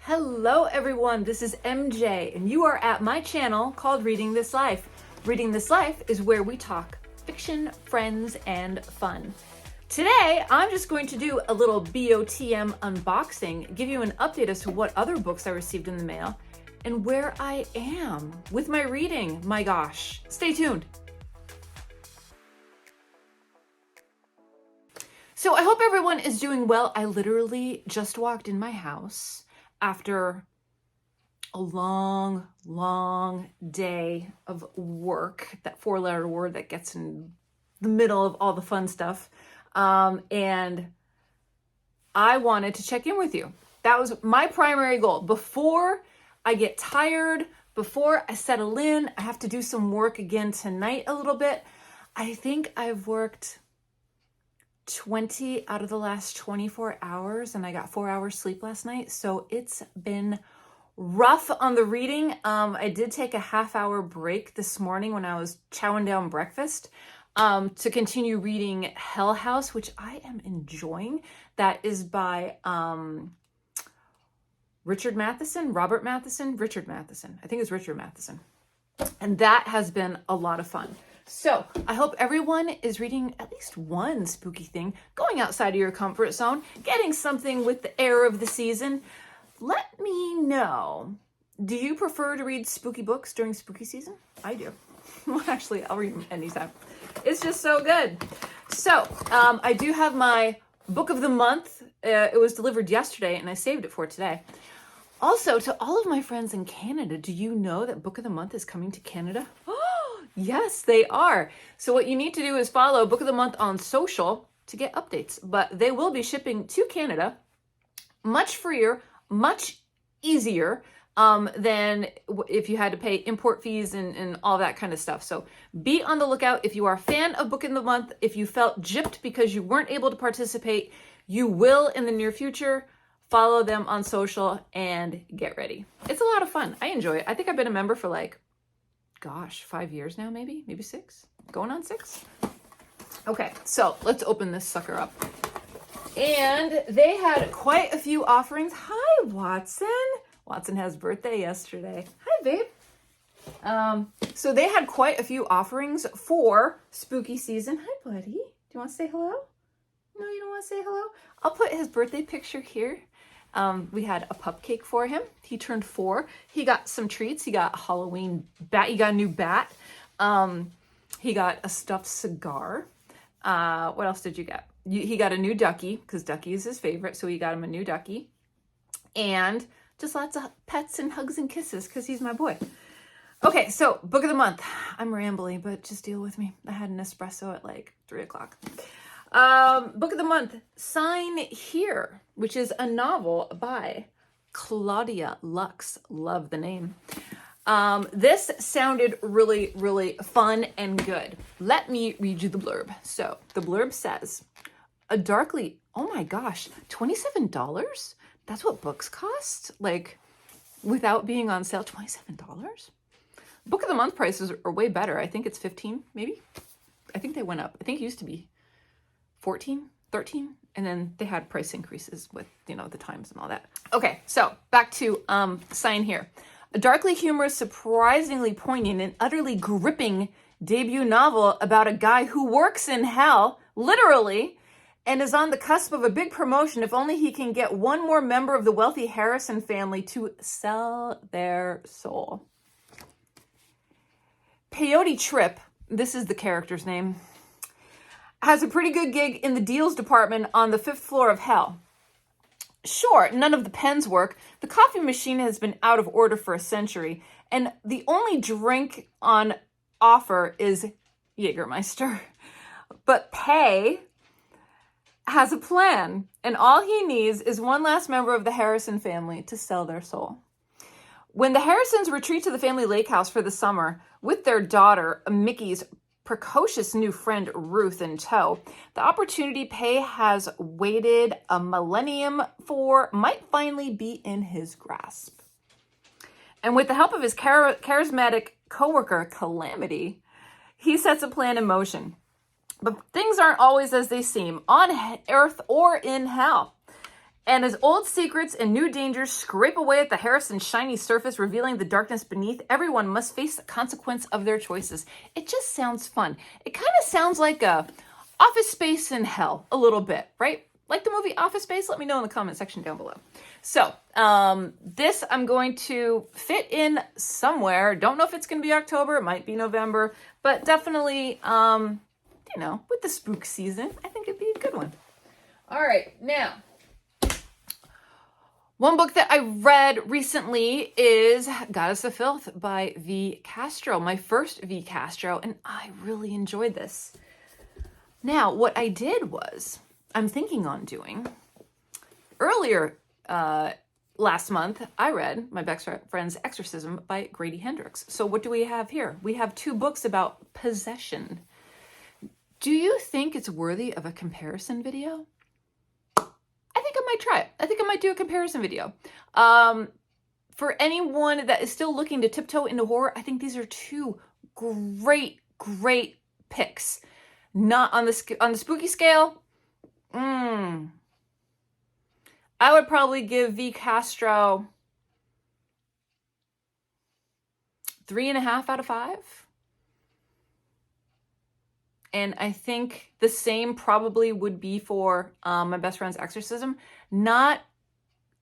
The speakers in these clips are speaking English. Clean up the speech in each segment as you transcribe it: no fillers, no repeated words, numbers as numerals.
Hello everyone, this is MJ and you are at my channel called Reading This Life. Reading This Life is where we talk fiction, friends, and fun. Today, I'm just going to do a little BOTM unboxing, give you an update as to what other books I received in the mail, and where I am with my reading. My gosh, stay tuned. So I hope everyone is doing well. I literally just walked in my house after a long day of work, that four-letter word that gets in the middle of all the fun stuff. And I wanted to check in with you. That was my primary goal. Before I get tired, before I settle in, I have to do some work again tonight a little bit. I think I've worked 20 out of the last 24 hours and I got 4 hours sleep last night. So it's been rough on the reading. I did take a half-hour break this morning when I was chowing down breakfast to continue reading Hell House, which I am enjoying. That is by Robert Matheson. I think it's Richard Matheson. And that has been a lot of fun. So I hope everyone is reading at least one spooky thing, going outside of your comfort zone, getting something with the air of the season. Let me know, do you prefer to read spooky books during spooky season? I do. Well, actually, I'll read them anytime. It's just so good. So I do have my book of the month. It was delivered yesterday and I saved it for today. Also, to all of my friends in Canada, do you know that Book of the Month is coming to Canada? Yes, they are. So what you need to do is follow Book of the Month on social to get updates. But they will be shipping to Canada much freer, much easier than if you had to pay import fees and all that kind of stuff. So be on the lookout. If you are a fan of Book of the Month, if you felt gypped because you weren't able to participate, you will in the near future. Follow them on social and get ready. It's a lot of fun. I enjoy it. I think I've been a member for like, gosh, 5 years now, maybe 6, going on 6. Okay, so let's open this sucker up. And they had quite a few offerings. Hi, Watson. Watson has birthday yesterday. Hi, babe. So they had quite a few offerings for spooky season. Hi, buddy. Do you want to say hello? No, you don't want to say hello? I'll put his birthday picture here. We had a cupcake for him. He turned 4. He got some treats. He got a Halloween bat. He got a new bat. He got a stuffed cigar. What else did you get? He got a new ducky because Ducky is his favorite. So he got him a new ducky. And just lots of pets and hugs and kisses because he's my boy. Okay, so book of the month. I'm rambly, but just deal with me. I had an espresso at like 3 o'clock. Book of the month, Sign Here, which is a novel by Claudia Lux. Love the name. This sounded really fun and good. Let me read you the blurb. So the blurb says, oh my gosh, $27? That's what books cost? Like without being on sale, $27? Book of the month prices are way better. I think it's 15, maybe. I think they went up. I think it used to be 14, 13, and then they had price increases with, the times and all that. Okay, so back to Sign Here. A darkly humorous, surprisingly poignant, and utterly gripping debut novel about a guy who works in hell, literally, and is on the cusp of a big promotion if only he can get one more member of the wealthy Harrison family to sell their soul. Peyote Trip, this is the character's name, has a pretty good gig in the deals department on the 5th floor of hell. Sure, none of the pens work. The coffee machine has been out of order for a century, and the only drink on offer is Jägermeister. But Pei has a plan, and all he needs is one last member of the Harrison family to sell their soul. When the Harrisons retreat to the family lake house for the summer with their daughter, Mickey's precocious new friend Ruth in tow, the opportunity Pei has waited a millennium for might finally be in his grasp. And with the help of his charismatic coworker Calamity, he sets a plan in motion. But things aren't always as they seem, on Earth or in hell. And as old secrets and new dangers scrape away at the Harrison's shiny surface, revealing the darkness beneath, everyone must face the consequence of their choices. It just sounds fun. It kind of sounds like a Office Space in hell, a little bit, right? Like the movie Office Space? Let me know in the comment section down below. So, this I'm going to fit in somewhere. Don't know if it's going to be October. It might be November. But definitely, you know, with the spook season, I think it'd be a good one. All right, now, one book that I read recently is Goddess of Filth by V. Castro, my first V. Castro, and I really enjoyed this. Now, what I did was, I'm thinking on doing, earlier last month, I read my best friend's Exorcism by Grady Hendricks. So what do we have here? We have 2 books about possession. Do you think it's worthy of a comparison video? I think I might try it. I think I might do a comparison video. For anyone that is still looking to tiptoe into horror, I think these are 2 great, great picks. Not on the spooky scale. I would probably give V. Castro 3.5 out of 5. And I think the same probably would be for my best friend's Exorcism. Not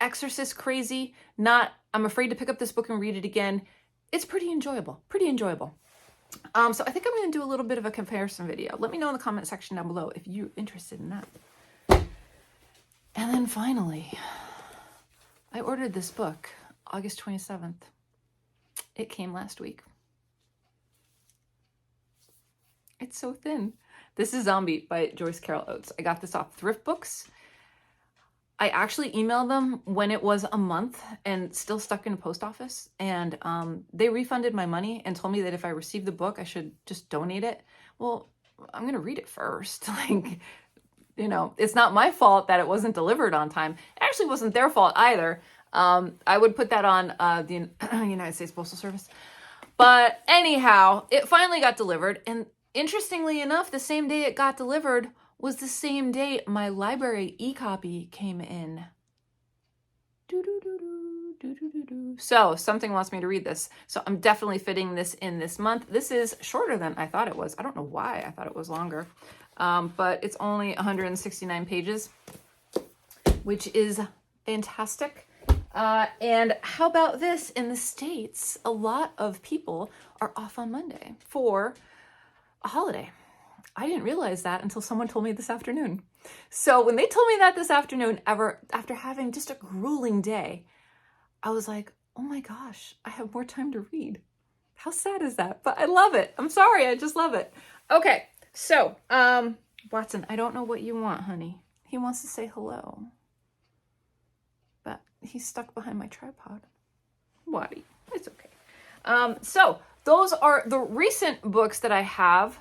Exorcist crazy, not I'm afraid to pick up this book and read it again. It's pretty enjoyable, so I think I'm going to do a little bit of a comparison video. Let me know in the comment section down below if you're interested in that. And then finally, I ordered this book August 27th. It came last week. It's so thin. This is Zombie by Joyce Carol Oates. I got this off Thrift Books. I actually emailed them when it was a month and still stuck in a post office. And they refunded my money and told me that if I received the book, I should just donate it. Well, I'm going to read it first. Like, you know, it's not my fault that it wasn't delivered on time. It actually wasn't their fault either. I would put that on the United States Postal Service. But anyhow, it finally got delivered. And interestingly enough, the same day it got delivered was the same day my library e-copy came in. So something wants me to read this. So I'm definitely fitting this in this month. This is shorter than I thought it was. I don't know why I thought it was longer. But it's only 169 pages, which is fantastic. And how about this? In the States, a lot of people are off on Monday for a holiday. I didn't realize that until someone told me this afternoon. So when they told me that this afternoon, after having just a grueling day, I was like, oh my gosh, I have more time to read. How sad is that? But I love it. I'm sorry, I just love it. Okay, so, Watson, I don't know what you want, honey. He wants to say hello. But he's stuck behind my tripod. Waddy, it's okay. So those are the recent books that I have.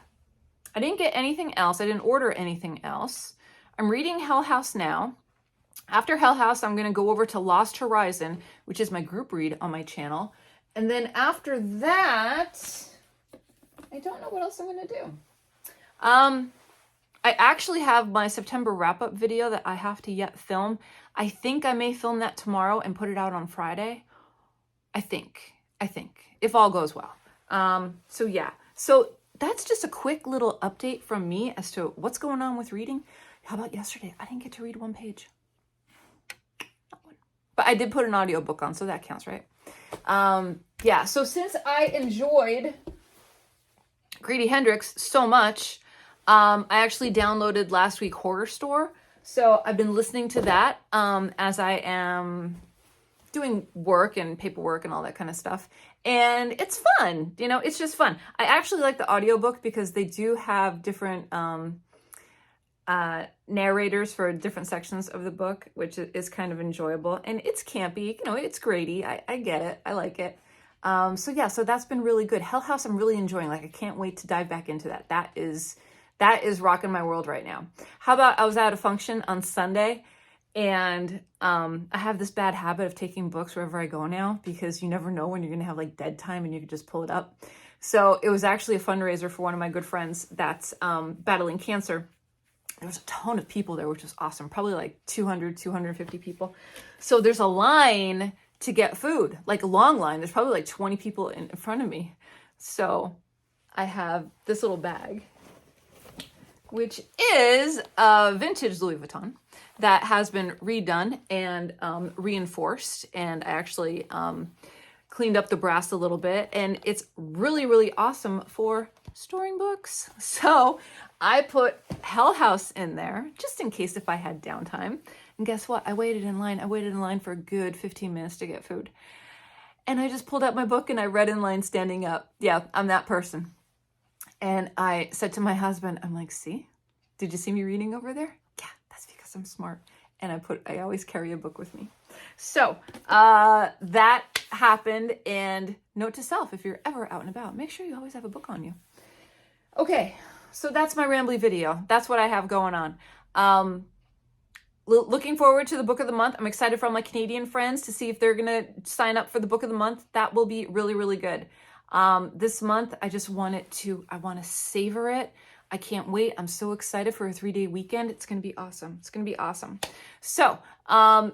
I didn't get anything else. I didn't order anything else. I'm reading Hell House now. After Hell House, I'm going to go over to Lost Horizon, which is my group read on my channel. And then after that, I don't know what else I'm going to do. I actually have my September wrap-up video that I have to yet film. I think I may film that tomorrow and put it out on Friday. I think, if all goes well. So yeah. So that's just a quick little update from me as to what's going on with reading. How about yesterday? I didn't get to read 1 page. Not one. But I did put an audiobook on, so that counts, right? Yeah, so since I enjoyed Grady Hendricks so much, I actually downloaded last week Horror Store. So I've been listening to that as I am doing work and paperwork and all that kind of stuff. And it's fun, you know, it's just fun. I actually like the audiobook because they do have different narrators for different sections of the book, which is kind of enjoyable. And it's campy, you know, it's Grady. I get it. I like it. So yeah, so that's been really good. Hell House I'm really enjoying. Like, I can't wait to dive back into that. That is rocking my world right now. How about I was at a function on Sunday, and I have this bad habit of taking books wherever I go now because you never know when you're going to have like dead time and you can just pull it up. So it was actually a fundraiser for one of my good friends that's battling cancer. there was a ton of people there, which was awesome. Probably like 200, 250 people. So there's a line to get food, like a long line. There's probably like 20 people in front of me. So I have this little bag, which is a vintage Louis Vuitton that has been redone and reinforced. And I actually cleaned up the brass a little bit, and it's really, really awesome for storing books. So I put Hell House in there just in case if I had downtime. And guess what? I waited in line. I waited in line for a good 15 minutes to get food. And I just pulled out my book and I read in line standing up. Yeah, I'm that person. And I said to my husband, I'm like, see, did you see me reading over there? Yeah, that's because I'm smart. And I always carry a book with me. So that happened. And note to self, if you're ever out and about, make sure you always have a book on you. Okay, so that's my RAMBLEY video. That's what I have going on. Looking forward to the book of the month. I'm excited for all my Canadian friends to see if they're going to sign up for the book of the month. That will be really, really good. This month, I want to savor it. I can't wait. I'm so excited for a 3-day weekend. It's going to be awesome. It's going to be awesome. So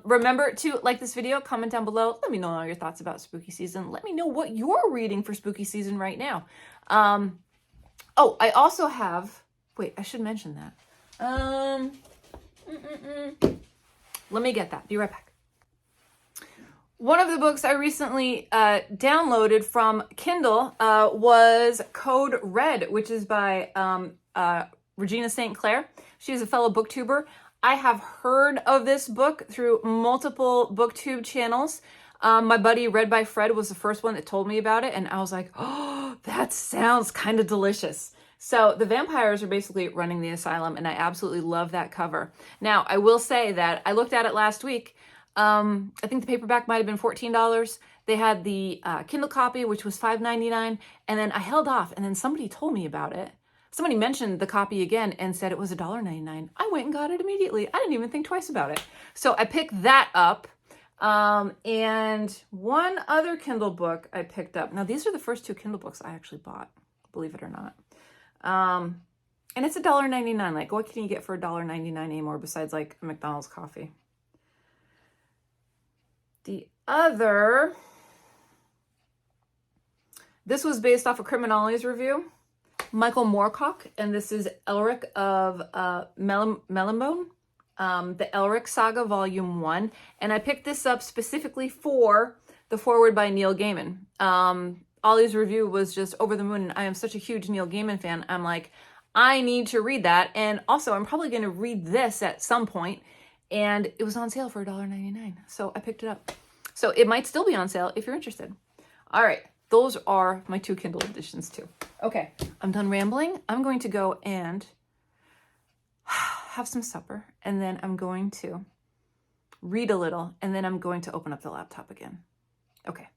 remember to like this video, comment down below. Let me know all your thoughts about spooky season. Let me know what you're reading for spooky season right now. Oh, I also have, wait, I should mention that. Let me get that. Be right back. One of the books I recently downloaded from Kindle was Code Red, which is by Regina St. Clair. She's a fellow booktuber. I have heard of this book through multiple booktube channels. My buddy Read by Fred was the first one that told me about it, and I was like, oh, that sounds kind of delicious. So the vampires are basically running the asylum, and I absolutely love that cover. Now, I will say that I looked at it last week. I think the paperback might have been $14. They had the Kindle copy, which was $5.99, and then I held off, and then somebody told me about it. Somebody mentioned the copy again and said it was $1.99. I went and got it immediately. I didn't even think twice about it. So I picked that up. And one other Kindle book I picked up. Now, these are the first 2 Kindle books I actually bought, believe it or not. And it's $1.99. Like, what can you get for $1.99 anymore besides like a McDonald's coffee? The other, this was based off of Criminology's review, Michael Moorcock, and this is Elric of Melnibone, the Elric Saga Volume 1. And I picked this up specifically for the foreword by Neil Gaiman. Ollie's review was just over the moon, and I am such a huge Neil Gaiman fan. I'm like, I need to read that. And also, I'm probably going to read this at some point. And it was on sale for $1.99. So I picked it up. So it might still be on sale if you're interested. All right. Those are my 2 Kindle editions too. Okay. I'm done rambling. I'm going to go and have some supper. And then I'm going to read a little. And then I'm going to open up the laptop again. Okay.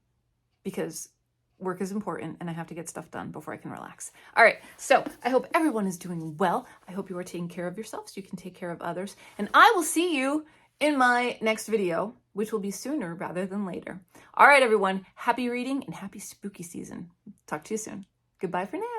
Because work is important and I have to get stuff done before I can relax. All right, so I hope everyone is doing well. I hope you are taking care of yourselves so you can take care of others. And I will see you in my next video, which will be sooner rather than later. All right, everyone, happy reading and happy spooky season. Talk to you soon. Goodbye for now.